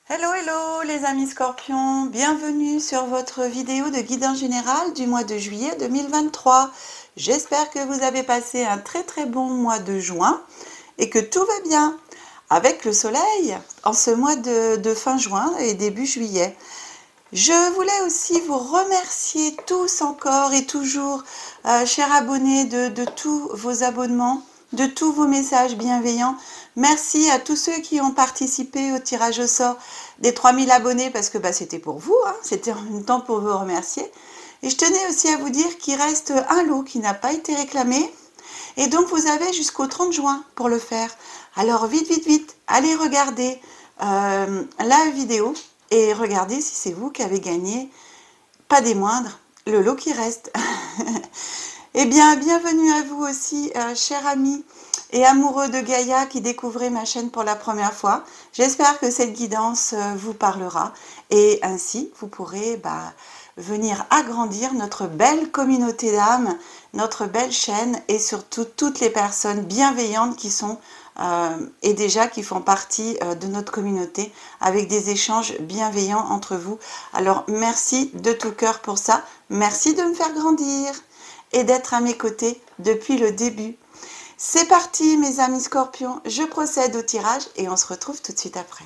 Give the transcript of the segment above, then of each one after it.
Hello, hello les amis scorpions, bienvenue sur votre vidéo de guidance générale du mois de juillet 2023. J'espère que vous avez passé un très bon mois de juin et que tout va bien avec le soleil en ce mois de fin juin et début juillet. Je voulais aussi vous remercier tous encore et toujours, chers abonnés, de tous vos abonnements, de tous vos messages bienveillants. Merci à tous ceux qui ont participé au tirage au sort des 3000 abonnés parce que c'était pour vous, hein, c'était en même temps pour vous remercier. Et je tenais aussi à vous dire qu'il reste un lot qui n'a pas été réclamé et donc vous avez jusqu'au 30 juin pour le faire. Alors vite, allez regarder la vidéo et regardez si c'est vous qui avez gagné, pas des moindres, le lot qui reste. Eh bien, bienvenue à vous aussi, chers amis et amoureux de Gaïa qui découvrez ma chaîne pour la première fois. J'espère que cette guidance vous parlera et ainsi vous pourrez venir agrandir notre belle communauté d'âmes, notre belle chaîne et surtout toutes les personnes bienveillantes qui sont et déjà qui font partie de notre communauté avec des échanges bienveillants entre vous. Alors merci de tout cœur pour ça, merci de me faire grandir et d'être à mes côtés depuis le début. C'est parti mes amis scorpions, je procède au tirage et on se retrouve tout de suite après.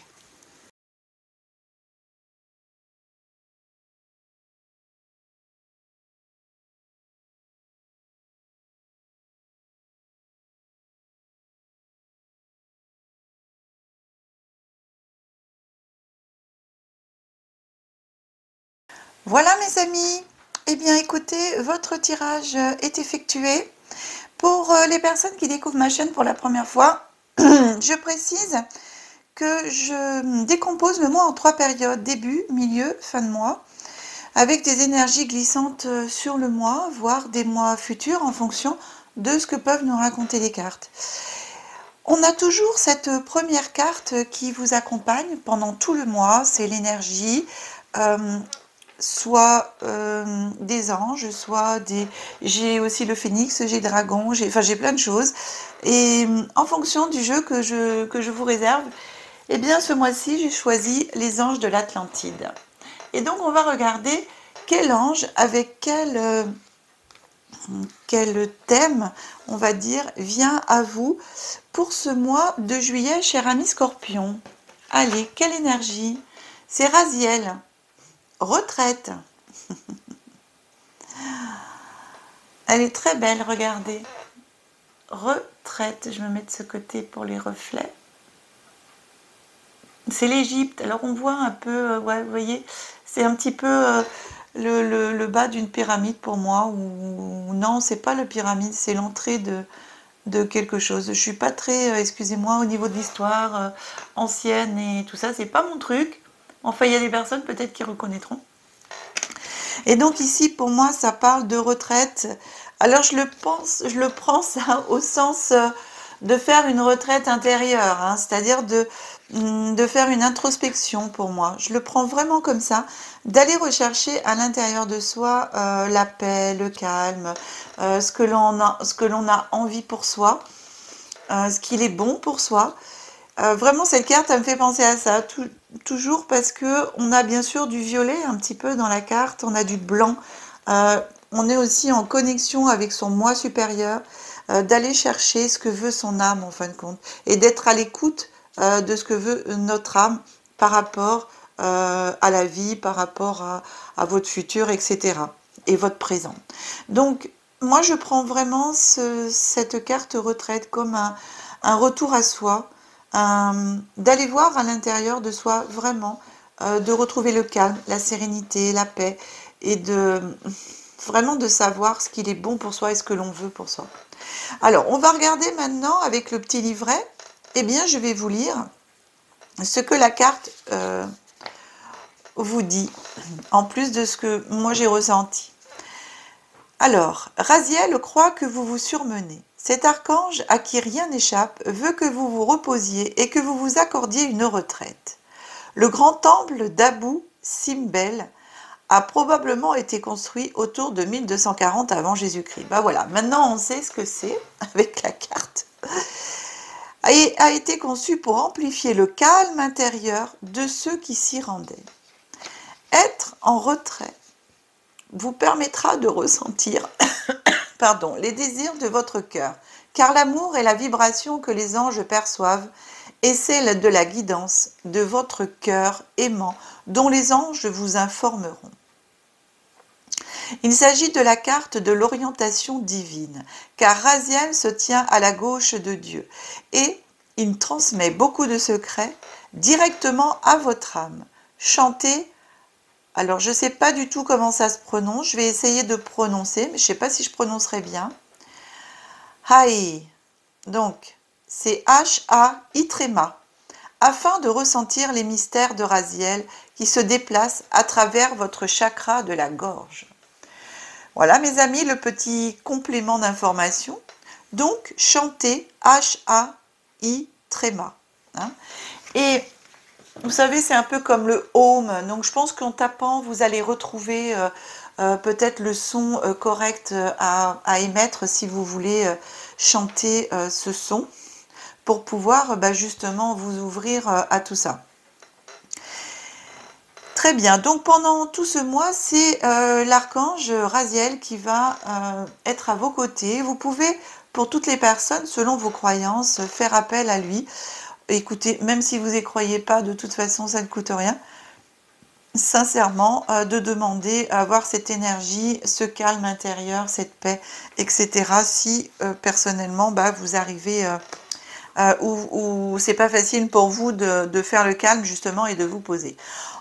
Voilà mes amis, eh bien écoutez, votre tirage est effectué. Pour les personnes qui découvrent ma chaîne pour la première fois, je précise que je décompose le mois en 3 périodes, début, milieu, fin de mois, avec des énergies glissantes sur le mois, voire des mois futurs en fonction de ce que peuvent nous raconter les cartes. On a toujours cette première carte qui vous accompagne pendant tout le mois, c'est l'énergie, soit des anges, soit des... J'ai aussi le phénix, j'ai le dragon, j'ai plein de choses. Et en fonction du jeu que je vous réserve, eh bien ce mois-ci, j'ai choisi les anges de l'Atlantide. Et donc on va regarder quel ange, avec quel thème, on va dire, vient à vous pour ce mois de juillet, cher ami Scorpion. Allez, quelle énergie! C'est Raziel. Retraite. Elle est très belle, regardez. Retraite. Je me mets de ce côté pour les reflets. C'est l'Égypte. Alors on voit un peu, ouais, vous voyez, c'est un petit peu le bas d'une pyramide pour moi. Ou non, c'est pas la pyramide, c'est l'entrée de quelque chose. Je suis pas très, excusez-moi, au niveau de l'histoire ancienne et tout ça, c'est pas mon truc. Enfin, il y a des personnes peut-être qui reconnaîtront. Et donc ici, pour moi, ça parle de retraite. Alors je le prends ça au sens de faire une retraite intérieure, hein, c'est-à-dire de faire une introspection pour moi. Je le prends vraiment comme ça, d'aller rechercher à l'intérieur de soi la paix, le calme, ce que l'on a envie pour soi, ce qu'il est bon pour soi. Vraiment, cette carte, elle me fait penser à ça, toujours parce que on a bien sûr du violet un petit peu dans la carte, on a du blanc. On est aussi en connexion avec son moi supérieur, d'aller chercher ce que veut son âme en fin de compte, et d'être à l'écoute de ce que veut notre âme par rapport à la vie, par rapport à votre futur, etc. et votre présent. Donc, moi, je prends vraiment cette carte retraite comme un retour à soi, d'aller voir à l'intérieur de soi vraiment, de retrouver le calme, la sérénité, la paix, et vraiment de savoir ce qu'il est bon pour soi et ce que l'on veut pour soi. Alors, on va regarder maintenant avec le petit livret. Eh bien, je vais vous lire ce que la carte vous dit, en plus de ce que moi j'ai ressenti. Alors, Raziel croit que vous vous surmenez. Cet archange à qui rien n'échappe veut que vous vous reposiez et que vous vous accordiez une retraite. Le grand temple d'Abou Simbel a probablement été construit autour de 1240 avant Jésus-Christ. Ben voilà, maintenant on sait ce que c'est avec la carte. a été conçu pour amplifier le calme intérieur de ceux qui s'y rendaient. Être en retrait vous permettra de ressentir pardon, les désirs de votre cœur, car l'amour est la vibration que les anges perçoivent et celle de la guidance de votre cœur aimant dont les anges vous informeront. Il s'agit de la carte de l'orientation divine, car Raziel se tient à la gauche de Dieu et il transmet beaucoup de secrets directement à votre âme. Chantez, alors je ne sais pas du tout comment ça se prononce, je vais essayer de prononcer, mais je ne sais pas si je prononcerai bien. Haï, donc c'est H-A-I tréma, afin de ressentir les mystères de Raziel qui se déplacent à travers votre chakra de la gorge. Voilà mes amis, le petit complément d'information. Donc, chantez H-A-I tréma. Hein. Et vous savez, c'est un peu comme le home. Donc, je pense qu'en tapant, vous allez retrouver peut-être le son correct à émettre si vous voulez chanter ce son pour pouvoir justement vous ouvrir à tout ça. Très bien, donc pendant tout ce mois, c'est l'archange Raziel qui va être à vos côtés. Vous pouvez, pour toutes les personnes, selon vos croyances, faire appel à lui. Écoutez, même si vous n'y croyez pas, de toute façon, ça ne coûte rien. Sincèrement, de demander à avoir cette énergie, ce calme intérieur, cette paix, etc. Si personnellement, vous arrivez... où c'est pas facile pour vous de faire le calme justement et de vous poser.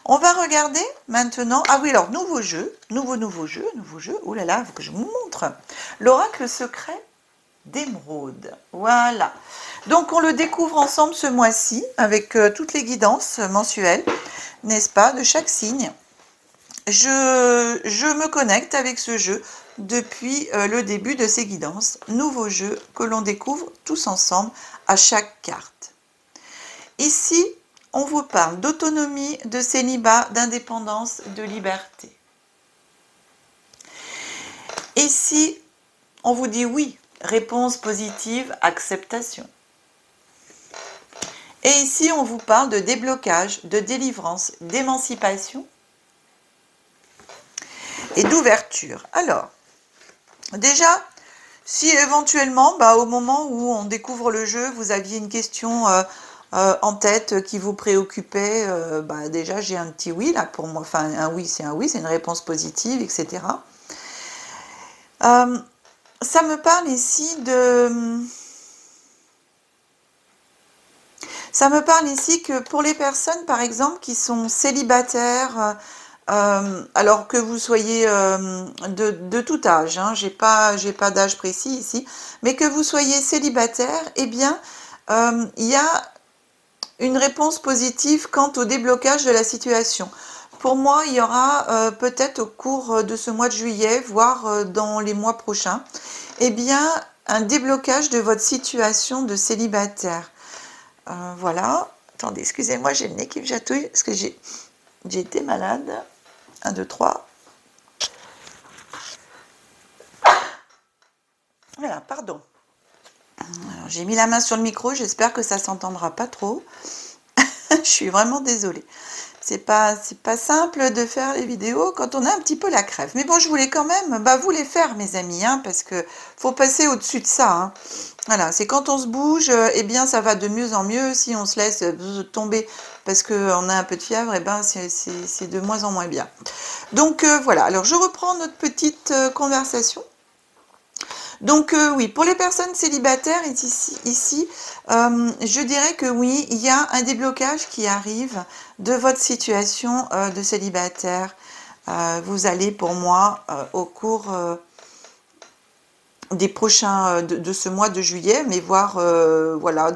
On va regarder maintenant, ah oui alors nouveau jeu, nouveau jeu, oh là là, il faut que je vous montre, l'oracle secret d'émeraude, voilà. Donc on le découvre ensemble ce mois-ci avec toutes les guidances mensuelles, n'est-ce pas, de chaque signe. Je me connecte avec ce jeu depuis le début de ces guidances, nouveau jeu que l'on découvre tous ensemble à chaque carte. Ici, on vous parle d'autonomie, de célibat, d'indépendance, de liberté. Ici, on vous dit oui, réponse positive, acceptation. Et ici, on vous parle de déblocage, de délivrance, d'émancipation et d'ouverture. Alors, déjà, si éventuellement, au moment où on découvre le jeu, vous aviez une question en tête qui vous préoccupait, déjà j'ai un petit oui là pour moi, enfin un oui, c'est une réponse positive, etc. Ça me parle ici de... Ça me parle ici que pour les personnes, par exemple, qui sont célibataires, alors que vous soyez de tout âge, hein, j'ai pas d'âge précis ici, mais que vous soyez célibataire, eh bien, il y a une réponse positive quant au déblocage de la situation. Pour moi, il y aura peut-être au cours de ce mois de juillet, voire dans les mois prochains, eh bien, un déblocage de votre situation de célibataire. Voilà. Attendez, excusez-moi, j'ai le nez qui me chatouille parce que j'ai été malade. 1, 2, 3. Voilà, pardon. J'ai mis la main sur le micro, j'espère que ça s'entendra pas trop. Je suis vraiment désolée. C'est pas simple de faire les vidéos quand on a un petit peu la crève. Mais bon, je voulais quand même vous les faire, mes amis, hein, parce que faut passer au-dessus de ça. Hein. Voilà, c'est quand on se bouge, eh bien, ça va de mieux en mieux. Si on se laisse tomber parce qu'on a un peu de fièvre, eh ben, c'est de moins en moins bien. Donc, voilà. Alors, je reprends notre petite conversation. Donc oui, pour les personnes célibataires ici je dirais que oui, il y a un déblocage qui arrive de votre situation de célibataire. Vous allez pour moi au cours des prochains de ce mois de juillet, mais voir voilà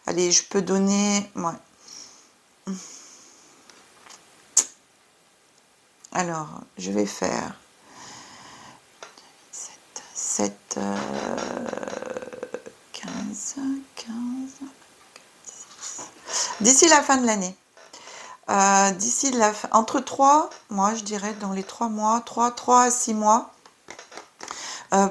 allez, je peux donner ouais. Alors, je vais faire 7, 15. D'ici la fin de l'année. D'ici entre 3, moi je dirais dans les 3 mois, 3 à 6 mois,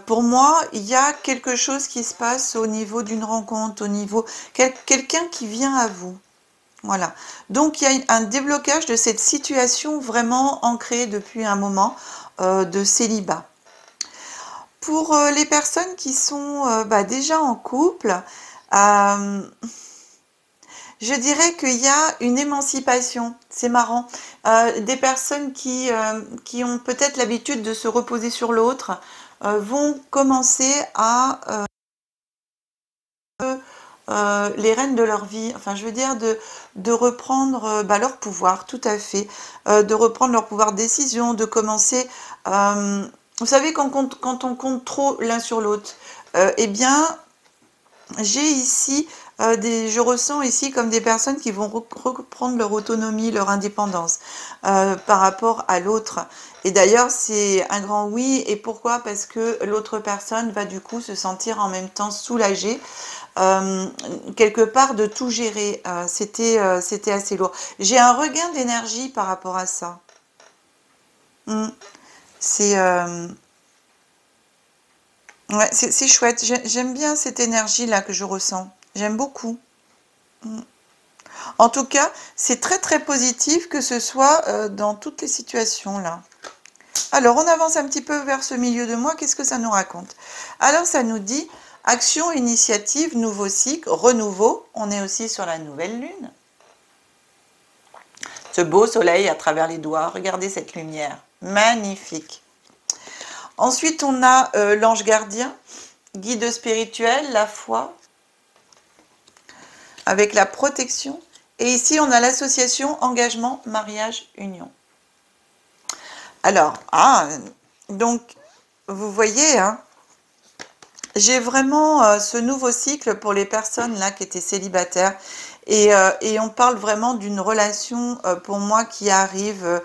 Pour moi, il y a quelque chose qui se passe au niveau d'une rencontre, au niveau quelqu'un qui vient à vous. Voilà. Donc, il y a un déblocage de cette situation vraiment ancrée depuis un moment de célibat. Pour les personnes qui sont déjà en couple, je dirais qu'il y a une émancipation. C'est marrant. Des personnes qui ont peut-être l'habitude de se reposer sur l'autre vont commencer à les rênes de leur vie, enfin je veux dire de reprendre leur pouvoir, tout à fait, de reprendre leur pouvoir de décision, de commencer, vous savez quand on compte trop l'un sur l'autre, eh bien j'ai ici je ressens ici comme des personnes qui vont reprendre leur autonomie, leur indépendance par rapport à l'autre. Et d'ailleurs, c'est un grand oui. Et pourquoi? Parce que l'autre personne va du coup se sentir en même temps soulagée, quelque part de tout gérer. C'était assez lourd. J'ai un regain d'énergie par rapport à ça. C'est ouais, c'est chouette. J'aime bien cette énergie-là que je ressens. J'aime beaucoup. En tout cas, c'est très très positif que ce soit dans toutes les situations là. Alors, on avance un petit peu vers ce milieu de mois. Qu'est-ce que ça nous raconte? Alors, ça nous dit action, initiative, nouveau cycle, renouveau. On est aussi sur la nouvelle lune. Ce beau soleil à travers les doigts. Regardez cette lumière. Magnifique. Ensuite, on a l'ange gardien, guide spirituel, la foi, avec la protection. Et ici, on a l'association engagement, mariage, union. Alors, donc, vous voyez, hein, j'ai vraiment ce nouveau cycle pour les personnes là qui étaient célibataires. Et on parle vraiment d'une relation pour moi qui arrive.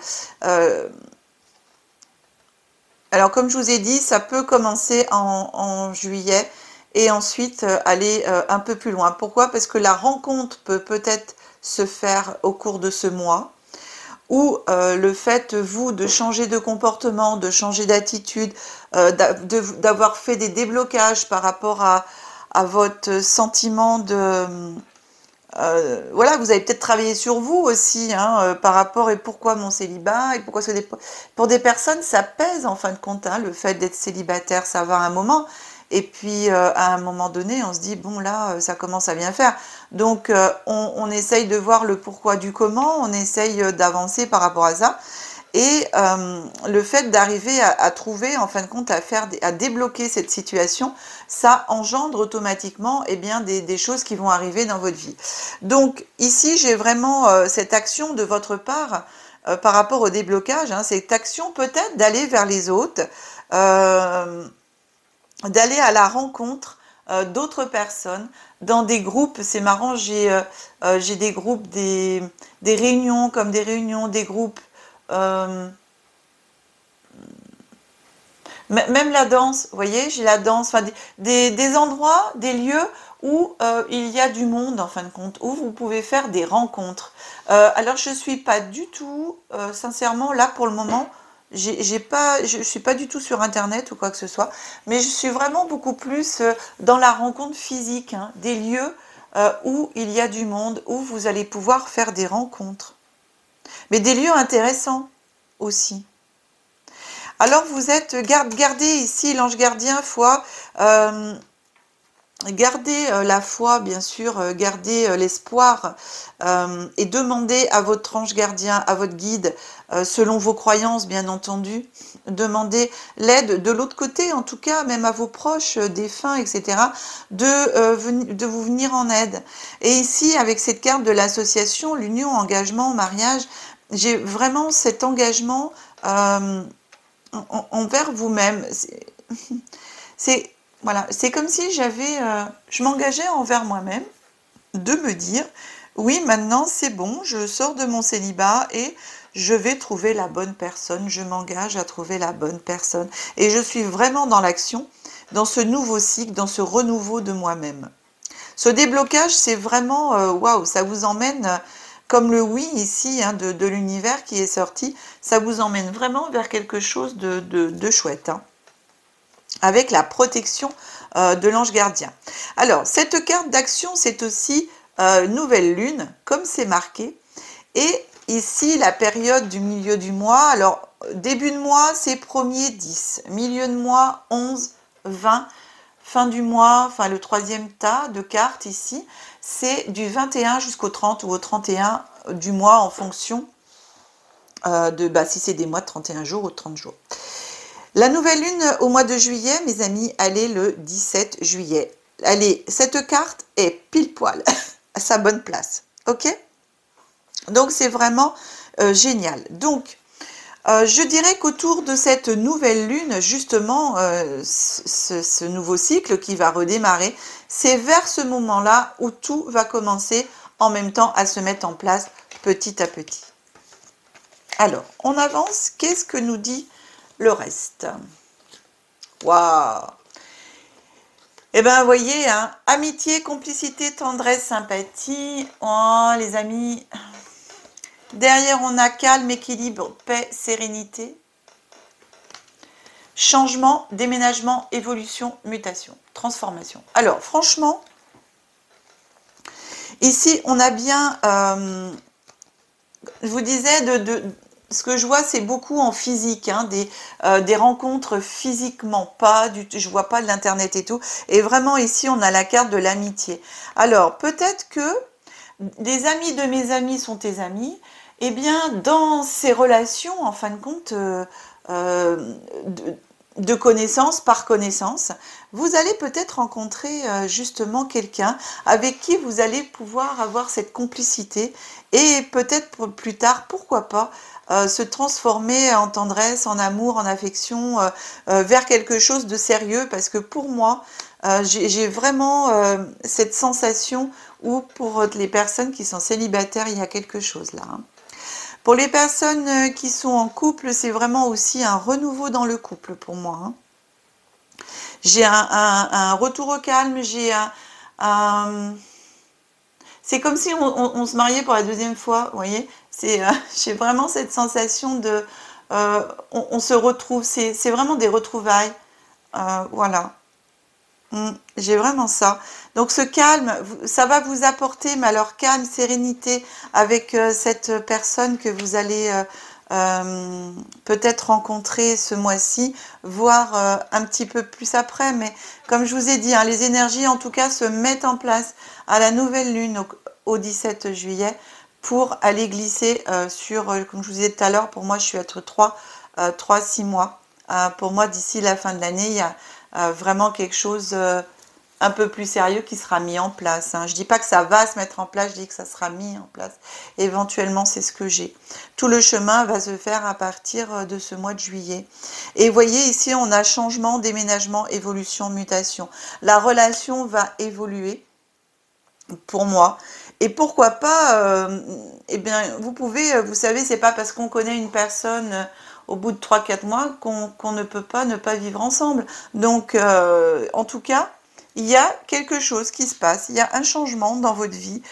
Alors, comme je vous ai dit, ça peut commencer en juillet et ensuite aller un peu plus loin. Pourquoi? Parce que la rencontre peut peut-être se faire au cours de ce mois, ou le fait, vous, de changer de comportement, de changer d'attitude, d'avoir fait des déblocages par rapport à votre sentiment de... voilà, vous avez peut-être travaillé sur vous aussi, hein, par rapport et pourquoi mon célibat, et pourquoi pour des personnes, ça pèse en fin de compte, hein, le fait d'être célibataire, ça va à un moment. Et puis, à un moment donné, on se dit, bon, là, ça commence à bien faire. Donc, on essaye de voir le pourquoi du comment, on essaye d'avancer par rapport à ça. Et le fait d'arriver à trouver, en fin de compte, à débloquer cette situation, ça engendre automatiquement des choses qui vont arriver dans votre vie. Donc, ici, j'ai vraiment cette action de votre part par rapport au déblocage, hein, cette action peut-être d'aller vers les autres, d'aller à la rencontre d'autres personnes dans des groupes. C'est marrant, j'ai des groupes, des réunions comme des réunions, des groupes, même la danse, vous voyez, j'ai la danse, enfin des endroits, des lieux où il y a du monde en fin de compte, où vous pouvez faire des rencontres. Alors je suis pas du tout, sincèrement, là pour le moment, je suis pas du tout sur internet ou quoi que ce soit, mais je suis vraiment beaucoup plus dans la rencontre physique, hein, des lieux où il y a du monde, où vous allez pouvoir faire des rencontres. Mais des lieux intéressants aussi. Alors vous êtes, gardez ici l'ange gardien, foi, gardez la foi, bien sûr, gardez l'espoir et demandez à votre ange gardien, à votre guide, selon vos croyances, bien entendu, demandez l'aide de l'autre côté, en tout cas, même à vos proches, défunts, etc., de vous venir en aide. Et ici, avec cette carte de l'association, l'union, engagement, mariage, j'ai vraiment cet engagement envers vous-même. Voilà, c'est comme si je m'engageais envers moi-même de me dire, oui, maintenant c'est bon, je sors de mon célibat et je vais trouver la bonne personne, je m'engage à trouver la bonne personne. Et je suis vraiment dans l'action, dans ce nouveau cycle, dans ce renouveau de moi-même. Ce déblocage, c'est vraiment, waouh, ça vous emmène, comme le oui ici, hein, de l'univers qui est sorti, ça vous emmène vraiment vers quelque chose de chouette, hein. avec la protection de l'ange gardien. Alors, cette carte d'action, c'est aussi nouvelle lune, comme c'est marqué. Et ici, la période du milieu du mois. Alors, début de mois, c'est 1er 10. Milieu de mois, 11, 20. Fin du mois, enfin le troisième tas de cartes ici, c'est du 21 jusqu'au 30 ou au 31 du mois en fonction de si c'est des mois de 31 jours ou de 30 jours. La nouvelle lune au mois de juillet, mes amis, elle est le 17 juillet. Allez, cette carte est pile poil à sa bonne place. Ok? Donc, c'est vraiment génial. Donc, je dirais qu'autour de cette nouvelle lune, justement, ce nouveau cycle qui va redémarrer, c'est vers ce moment-là où tout va commencer en même temps à se mettre en place petit à petit. Alors, on avance. Qu'est-ce que nous dit le reste? Waouh! Eh bien, vous voyez, hein, amitié, complicité, tendresse, sympathie. Oh, les amis. Derrière, on a calme, équilibre, paix, sérénité. Changement, déménagement, évolution, mutation, transformation. Alors, franchement, ici, on a bien, je vous disais, ce que je vois, c'est beaucoup en physique, hein, des rencontres physiquement, pas du tout, je vois pas de l'internet et tout. Et vraiment, ici, on a la carte de l'amitié. Alors, peut-être que des amis de mes amis sont tes amis. Eh bien, dans ces relations, en fin de compte, de connaissance par connaissance, vous allez peut-être rencontrer justement quelqu'un avec qui vous allez pouvoir avoir cette complicité et peut-être plus tard, pourquoi pas, se transformer en tendresse, en amour, en affection, vers quelque chose de sérieux, parce que pour moi, j'ai vraiment cette sensation où pour les personnes qui sont célibataires, il y a quelque chose là, hein. Pour les personnes qui sont en couple, c'est vraiment aussi un renouveau dans le couple pour moi, hein. J'ai un retour au calme, c'est comme si on se mariait pour la deuxième fois, vous voyez. J'ai vraiment cette sensation de... on se retrouve, c'est vraiment des retrouvailles. Voilà. J'ai vraiment ça. Donc ce calme, ça va vous apporter, mais alors calme, sérénité avec cette personne que vous allez peut-être rencontrer ce mois-ci, voire un petit peu plus après. Mais comme je vous ai dit, hein, les énergies en tout cas se mettent en place à la nouvelle lune au 17 juillet pour aller glisser sur, comme je vous disais tout à l'heure, pour moi je suis à 3-6 mois. Pour moi d'ici la fin de l'année, il y a vraiment quelque chose un peu plus sérieux qui sera mis en place, hein. Je ne dis pas que ça va se mettre en place, je dis que ça sera mis en place. Éventuellement, c'est ce que j'ai. Tout le chemin va se faire à partir de ce mois de juillet. Et vous voyez, ici, on a changement, déménagement, évolution, mutation. La relation va évoluer pour moi. Et pourquoi pas, eh bien, vous pouvez, vous savez, c'est pas parce qu'on connaît une personne au bout de 3-4 mois qu'on ne peut pas ne pas vivre ensemble. Donc, en tout cas, il y a quelque chose qui se passe, il y a un changement dans votre vie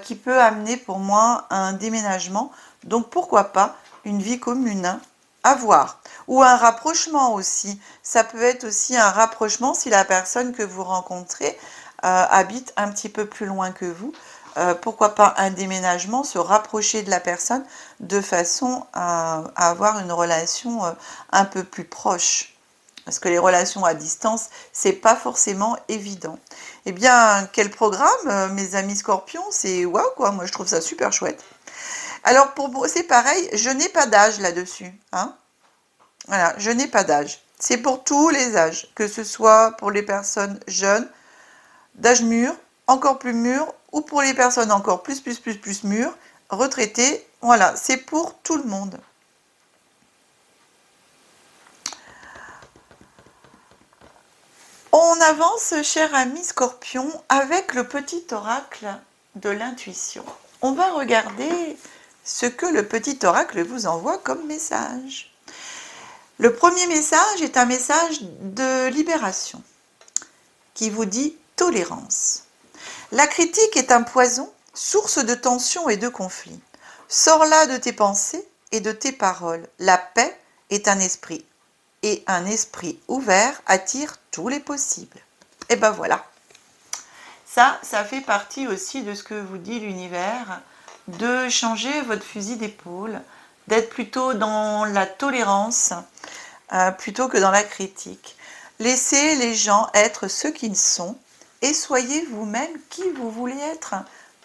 qui peut amener pour moi un déménagement. Donc, pourquoi pas une vie commune à voir. Ou un rapprochement aussi. Ça peut être aussi un rapprochement si la personne que vous rencontrez habite un petit peu plus loin que vous. Pourquoi pas un déménagement, se rapprocher de la personne de façon à avoir une relation un peu plus proche. Parce que les relations à distance, c'est pas forcément évident. Eh bien, quel programme, mes amis scorpions, c'est waouh quoi, moi je trouve ça super chouette. Alors, c'est pareil, je n'ai pas d'âge là-dessus, hein. Voilà, je n'ai pas d'âge. C'est pour tous les âges, que ce soit pour les personnes jeunes, d'âge mûr, encore plus mûr, ou pour les personnes encore plus mûres, retraitées. Voilà, c'est pour tout le monde. On avance, cher ami Scorpion, avec le petit oracle de l'intuition. On va regarder ce que le petit oracle vous envoie comme message. Le premier message est un message de libération qui vous dit tolérance. La critique est un poison, source de tension et de conflit. Sors-la de tes pensées et de tes paroles. La paix est un esprit et un esprit ouvert attire tous les possibles. Et ben voilà. Ça fait partie aussi de ce que vous dit l'univers, de changer votre fusil d'épaule, d'être plutôt dans la tolérance plutôt que dans la critique. Laissez les gens être ce qu'ils sont et soyez vous-même qui vous voulez être,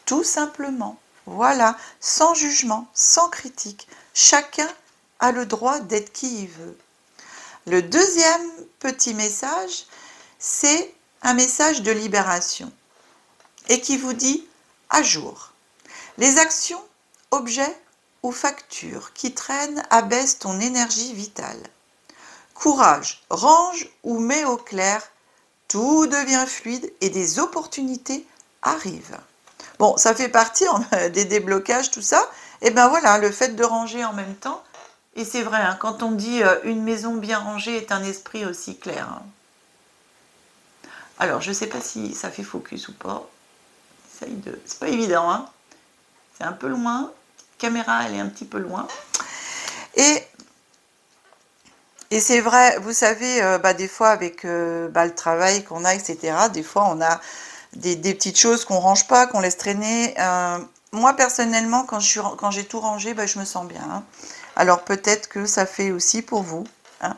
tout simplement. Voilà, sans jugement, sans critique. Chacun a le droit d'être qui il veut. Le deuxième petit message, c'est un message de libération et qui vous dit à jour. Les actions, objets ou factures qui traînent abaissent ton énergie vitale. Courage, range ou mets au clair, tout devient fluide et des opportunités arrivent. Bon, ça fait partie des déblocages, tout ça. Et ben voilà, le fait de ranger en même temps. Et c'est vrai, hein, quand on dit une maison bien rangée est un esprit aussi clair. Hein. Alors, je ne sais pas si ça fait focus ou pas. C'est pas évident, hein. C'est un peu loin. La caméra, elle est un petit peu loin. Et c'est vrai, vous savez, des fois avec le travail qu'on a, etc., des fois on a des petites choses qu'on range pas, qu'on laisse traîner. Moi personnellement, quand j'ai tout rangé, je me sens bien. Hein. Alors peut-être que ça fait aussi pour vous. Hein.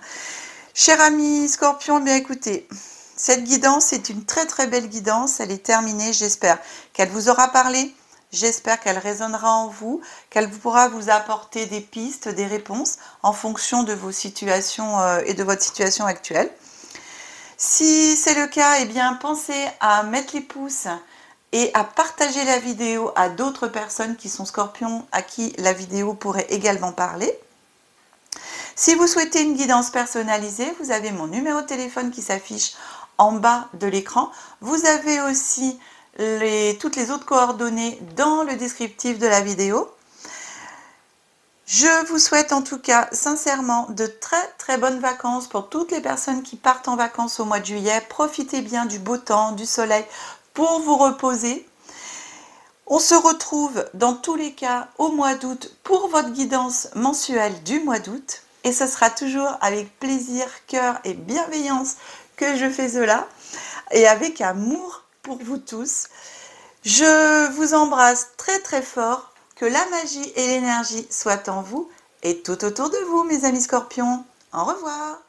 Cher ami Scorpion, bien écoutez, cette guidance est une très très belle guidance, elle est terminée, j'espère qu'elle vous aura parlé. J'espère qu'elle résonnera en vous, qu'elle pourra vous apporter des pistes, des réponses en fonction de vos situations et de votre situation actuelle. Si c'est le cas, eh bien pensez à mettre les pouces et à partager la vidéo à d'autres personnes qui sont scorpions, à qui la vidéo pourrait également parler. Si vous souhaitez une guidance personnalisée, vous avez mon numéro de téléphone qui s'affiche en bas de l'écran. Vous avez aussi toutes les autres coordonnées dans le descriptif de la vidéo. Je vous souhaite en tout cas sincèrement de très très bonnes vacances pour toutes les personnes qui partent en vacances au mois de juillet. Profitez bien du beau temps, du soleil pour vous reposer. On se retrouve dans tous les cas au mois d'août pour votre guidance mensuelle du mois d'août. Et ce sera toujours avec plaisir, cœur et bienveillance que je fais cela. Et avec amour pour vous tous. Je vous embrasse très très fort, que la magie et l'énergie soient en vous et tout autour de vous, mes amis scorpions. Au revoir.